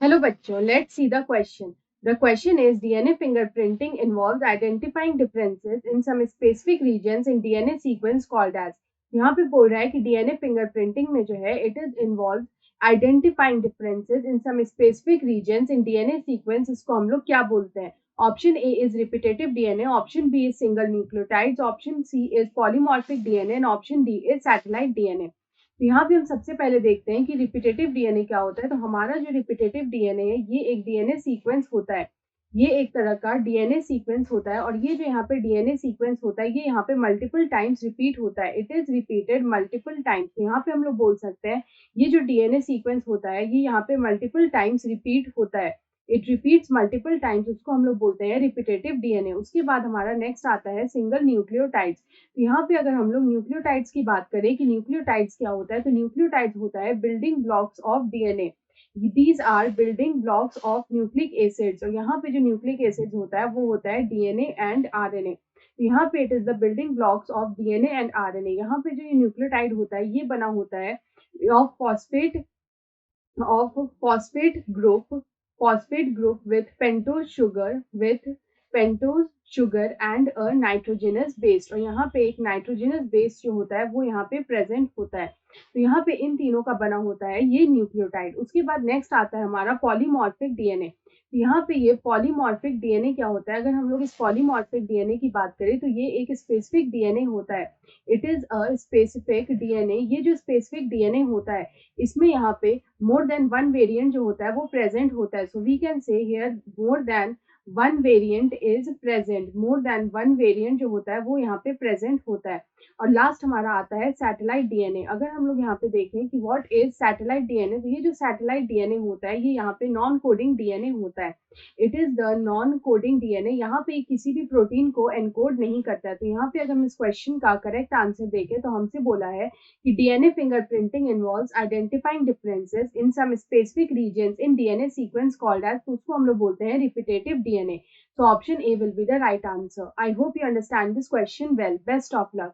Hello बच्चों, let's see the question. The question is DNA fingerprinting involves identifying differences in some specific regions in DNA sequence called as. यहाँ पे बोल रहा है कि DNA fingerprinting में जो है it is involves identifying differences in some specific regions in DNA sequence. इसको हम लोग क्या बोलते हैं? Option A is repetitive DNA, option B is single nucleotides, option C is polymorphic DNA and option D is satellite DNA. तो यहाँ पे हम सबसे पहले देखते हैं कि रिपीटेटिव डीएनए क्या होता है। तो हमारा जो रिपीटेटिव डीएनए है ये एक डीएनए सीक्वेंस होता है। ये एक तरह का डीएनए सीक्वेंस होता है और ये जो यहाँ पे डीएनए सीक्वेंस होता है ये यहाँ पे मल्टीपल टाइम्स रिपीट होता है। It is repeated multiple times. यहाँ पे हम लोग बोल सकते हैं ये जो डीएनए सीक्वेंस होता है ये यहाँ पे मल्टीपल टाइम्स रिपीट होता है। इट रिपीट्स मल्टीपल टाइम्स, उसको हम लोग बोलते हैं रिपीटेटिव डीएनए। उसके बाद हमारा नेक्स्ट आता है सिंगल न्यूक्लियोटाइड्स। तो यहाँ पे अगर हम लोग न्यूक्लियोटाइड्स की बात करें कि न्यूक्लियोटाइड्स क्या होता है, तो न्यूक्लियोटाइड्स होता है building blocks of DNA. These are building blocks of nucleic acids. और यहाँ पे जो न्यूक्लिक एसिड्स होता है वो होता है डीएनए एंड आरएनए। तो यहाँ पे it is the building blocks of DNA and RNA. यहाँ पे जो ये न्यूक्लियोटाइड होता है ये बना होता है of phosphate group with pentose sugar and a nitrogenous base। और यहाँ पे एक नाइट्रोजनस बेस जो होता है वो यहाँ पे प्रेजेंट होता है। तो यहाँ पे इन तीनों का बना होता है ये न्यूक्लियोटाइड। उसके बाद नेक्स्ट आता है हमारा पॉलीमॉर्फिक डीएनए। तो यहाँ पे ये पॉलीमॉर्फिक डीएनए क्या होता है, अगर हम लोग इस पॉलीमॉर्फिक डीएनए की बात करें तो ये एक स्पेसिफिक डीएनए होता है। It is a specific DNA. ये जो स्पेसिफिक डीएनए होता है इसमें यहाँ पे मोर देन वन वेरिएंट जो होता है वो प्रेजेंट होता है। So we can say here more than one variant is present. More than one variant जो होता है वो यहाँ पे प्रेजेंट होता है। और लास्ट हमारा आता है सैटेलाइट डीएनए। अगर हम लोग यहाँ पे देखें कि व्हाट इज सैटेलाइट डीएनए, तो ये जो सैटेलाइट डीएनए होता है ये यहाँ पे नॉन कोडिंग डीएनए होता है। It is the non coding DNA. यहाँ पे किसी भी प्रोटीन को एनकोड नहीं करता है। तो यहाँ पे अगर हम इस क्वेश्चन का करेक्ट आंसर देखें तो हमसे बोला है कि DNA fingerprinting involves identifying differences in some specific regions in DNA sequence called as. तो उसको हम लोग बोलते हैं repetitive DNA. So option A will be the right answer. I hope you understand this question well. Best of luck.